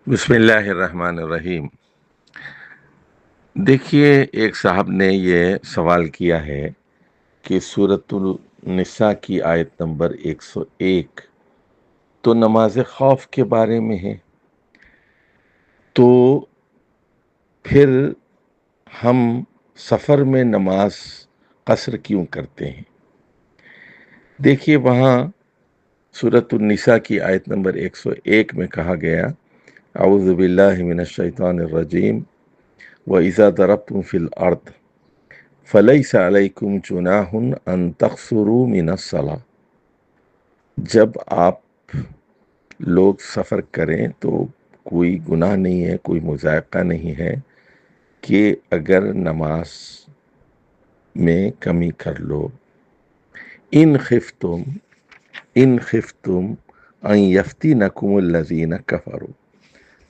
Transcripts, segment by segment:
بسم اللہ الرحمن الرحیم۔ دیکھیے، ایک صاحب نے یہ سوال کیا ہے کہ سورۃ النساء کی آیت نمبر 101 تو نماز خوف کے بارے میں ہے، تو پھر ہم سفر میں نماز قصر کیوں کرتے ہیں؟ دیکھیے، وہاں سورۃ النساء کی آیت نمبر 101 میں کہا گیا، اعوذ باللہ من الشیطان الرجیم وَإِذَا ضَرَبْتُمْ فِي الْأَرْضِ فَلَيْسَ عَلَيْكُمْ جُنَاحٌ أَن تَقْصُرُوا مِنَ الصَّلَاةِ۔ جب آپ لوگ سفر کریں تو کوئی گناہ نہیں ہے، کوئی مضائقہ نہیں ہے کہ اگر نماز میں کمی کر لو۔ ان خفتم ان یفتنکم الذین کفروا،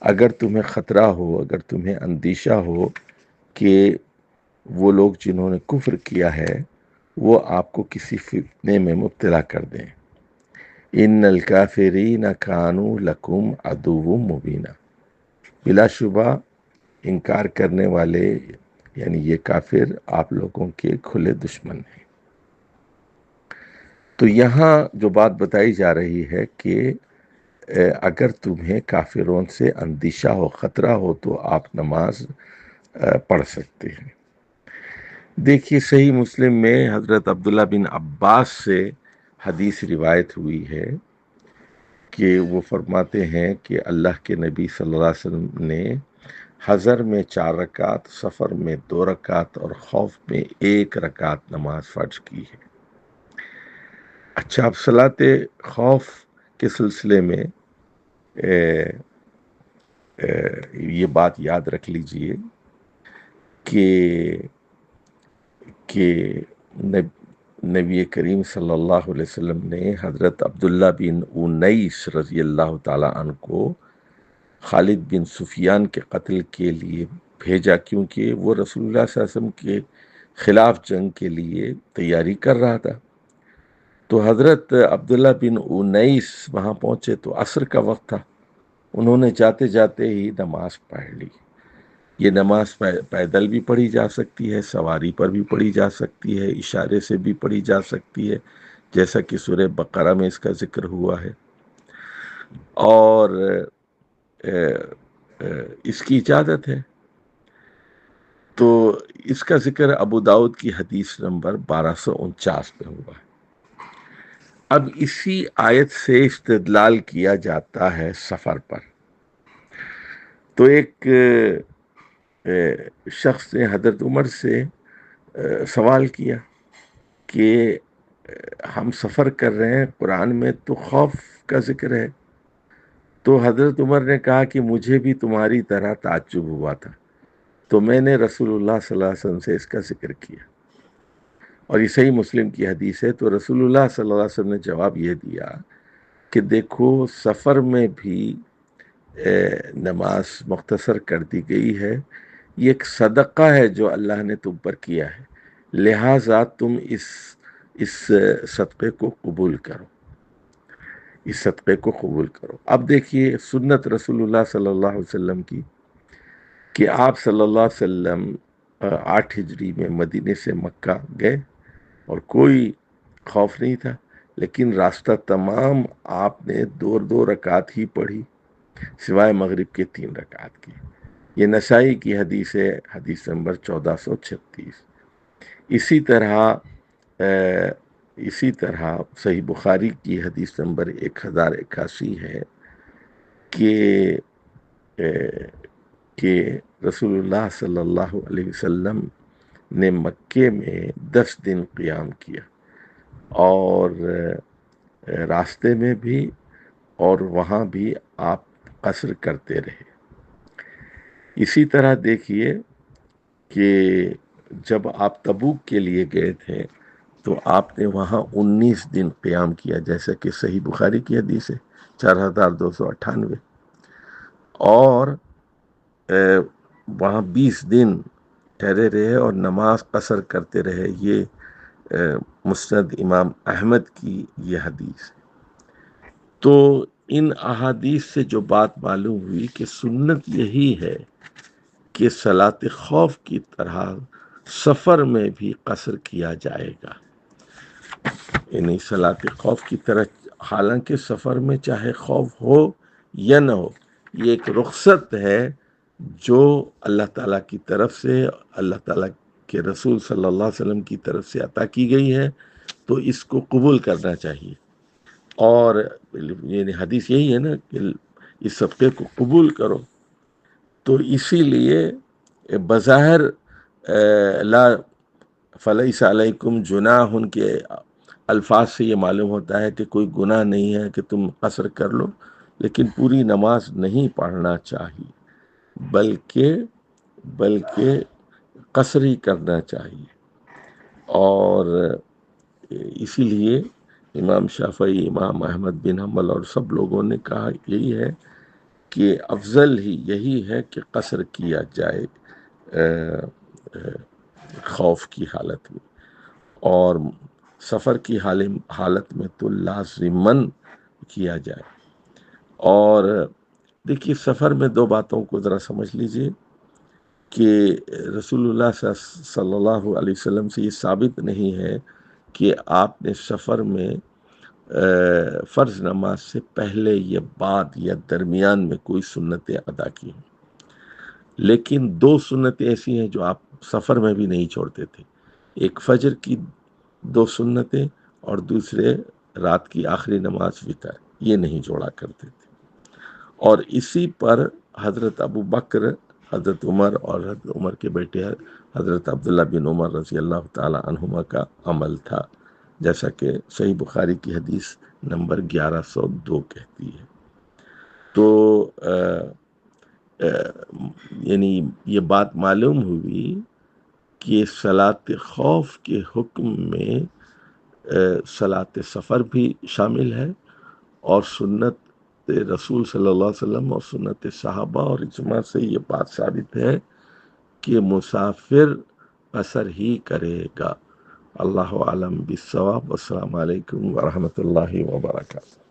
اگر تمہیں خطرہ ہو، اگر تمہیں اندیشہ ہو کہ وہ لوگ جنہوں نے کفر کیا ہے وہ آپ کو کسی فتنے میں مبتلا کر دیں۔ ان الکافرین کانوا لکم عدو مبینا، بلا شبہ انکار کرنے والے یعنی یہ کافر آپ لوگوں کے کھلے دشمن ہیں۔ تو یہاں جو بات بتائی جا رہی ہے کہ اگر تمہیں کافروں سے اندیشہ ہو، خطرہ ہو، تو آپ نماز پڑھ سکتے ہیں۔ دیکھیے، صحیح مسلم میں حضرت عبداللہ بن عباس سے حدیث روایت ہوئی ہے کہ وہ فرماتے ہیں کہ اللہ کے نبی صلی اللہ علیہ وسلم نے حضر میں 4 رکعت، سفر میں 2 رکعت اور خوف میں 1 رکعت نماز فرض کی ہے۔ اچھا، اب صلاۃ خوف کے سلسلے میں یہ بات یاد رکھ لیجئے کہ نبی کریم صلی اللہ علیہ وسلم نے حضرت عبداللہ بن انیس رضی اللہ تعالیٰ عنہ کو خالد بن سفیان کے قتل کے لیے بھیجا، کیونکہ وہ رسول اللہ صلی اللہ علیہ وسلم کے خلاف جنگ کے لیے تیاری کر رہا تھا۔ تو حضرت عبداللہ بن انیس وہاں پہنچے تو عصر کا وقت تھا، انہوں نے جاتے جاتے ہی نماز پڑھ لی۔ یہ نماز پیدل بھی پڑھی جا سکتی ہے، سواری پر بھی پڑھی جا سکتی ہے، اشارے سے بھی پڑھی جا سکتی ہے، جیسا کہ سورہ بقرہ میں اس کا ذکر ہوا ہے، اور اس کی اجازت ہے۔ تو اس کا ذکر ابو داؤد کی حدیث نمبر 1249 میں ہوا ہے۔ اب اسی آیت سے استدلال کیا جاتا ہے سفر پر۔ تو ایک شخص نے حضرت عمر سے سوال کیا کہ ہم سفر کر رہے ہیں، قرآن میں تو خوف کا ذکر ہے۔ تو حضرت عمر نے کہا کہ مجھے بھی تمہاری طرح تعجب ہوا تھا، تو میں نے رسول اللہ صلی اللہ علیہ وسلم سے اس کا ذکر کیا، اور یہ صحیح مسلم کی حدیث ہے۔ تو رسول اللہ صلی اللہ علیہ وسلم نے جواب یہ دیا کہ دیکھو، سفر میں بھی نماز مختصر کر دی گئی ہے، یہ ایک صدقہ ہے جو اللہ نے تم پر کیا ہے، لہٰذا تم اس صدقے کو قبول کرو، اس صدقے کو قبول کرو۔ اب دیکھیے سنت رسول اللہ صلی اللہ علیہ وسلم کی کہ آپ صلی اللہ علیہ وسلم 8 ہجری میں مدینے سے مکہ گئے اور کوئی خوف نہیں تھا، لیکن راستہ تمام آپ نے 2 رکعت ہی پڑھی، سوائے مغرب کے 3 رکعت کی۔ یہ نسائی کی حدیث ہے، حدیث نمبر 1436۔ اسی طرح صحیح بخاری کی حدیث نمبر 1081 ہے کہ رسول اللہ صلی اللہ علیہ وسلم نے مکے میں 10 دن قیام کیا، اور راستے میں بھی اور وہاں بھی آپ قصر کرتے رہے۔ اسی طرح دیکھیے کہ جب آپ تبوک کے لیے گئے تھے تو آپ نے وہاں 19 دن قیام کیا، جیسا کہ صحیح بخاری کی حدیث ہے 4298، اور وہاں 20 دن ٹھہرے رہے اور نماز قصر کرتے رہے۔ یہ مسند امام احمد کی یہ حدیث ہے۔ تو ان احادیث سے جو بات معلوم ہوئی کہ سنت یہی ہے کہ صلاۃ خوف کی طرح سفر میں بھی قصر کیا جائے گا، یعنی صلاۃ خوف کی طرح، حالانکہ سفر میں چاہے خوف ہو یا نہ ہو، یہ ایک رخصت ہے جو اللہ تعالیٰ کی طرف سے، اللہ تعالیٰ کے رسول صلی اللہ علیہ وسلم کی طرف سے عطا کی گئی ہے، تو اس کو قبول کرنا چاہیے۔ اور یعنی حدیث یہی ہے نا کہ اس صدقے کو قبول کرو، تو اسی لیے بظاہر لا فلیس علیکم جناح کے الفاظ سے یہ معلوم ہوتا ہے کہ کوئی گناہ نہیں ہے کہ تم قصر کر لو، لیکن پوری نماز نہیں پڑھنا چاہیے، بلکہ قصر ہی کرنا چاہیے۔ اور اسی لیے امام شافعی، امام احمد بن حنبل اور سب لوگوں نے کہا یہی ہے کہ افضل ہی یہی ہے کہ قصر کیا جائے خوف کی حالت میں، اور سفر کی حالت میں تو لازماً کیا جائے۔ اور دیکھیے، سفر میں دو باتوں کو ذرا سمجھ لیجئے کہ رسول اللہ صلی اللہ علیہ وسلم سے یہ ثابت نہیں ہے کہ آپ نے سفر میں فرض نماز سے پہلے یا بعد یا درمیان میں کوئی سنتیں ادا کی ہیں، لیکن دو سنتیں ایسی ہیں جو آپ سفر میں بھی نہیں چھوڑتے تھے، ایک فجر کی دو سنتیں اور دوسرے رات کی آخری نماز وتر، یہ نہیں جوڑا کرتے تھے۔ اور اسی پر حضرت ابو بکر، حضرت عمر اور حضرت عمر کے بیٹے حضرت عبداللہ بن عمر رضی اللہ تعالی عنہما کا عمل تھا، جیسا کہ صحیح بخاری کی حدیث نمبر 1102 کہتی ہے۔ تو یعنی یہ بات معلوم ہوئی کہ صلاۃ خوف کے حکم میں صلاۃ سفر بھی شامل ہے، اور سنت رسول صلی اللہ علیہ وسلم اور سنت صحابہ اور اجماع سے یہ بات ثابت ہے کہ مسافر قصر ہی کرے گا۔ اللہ عالم بالصواب۔ السلام علیکم ورحمۃ اللہ وبرکاتہ۔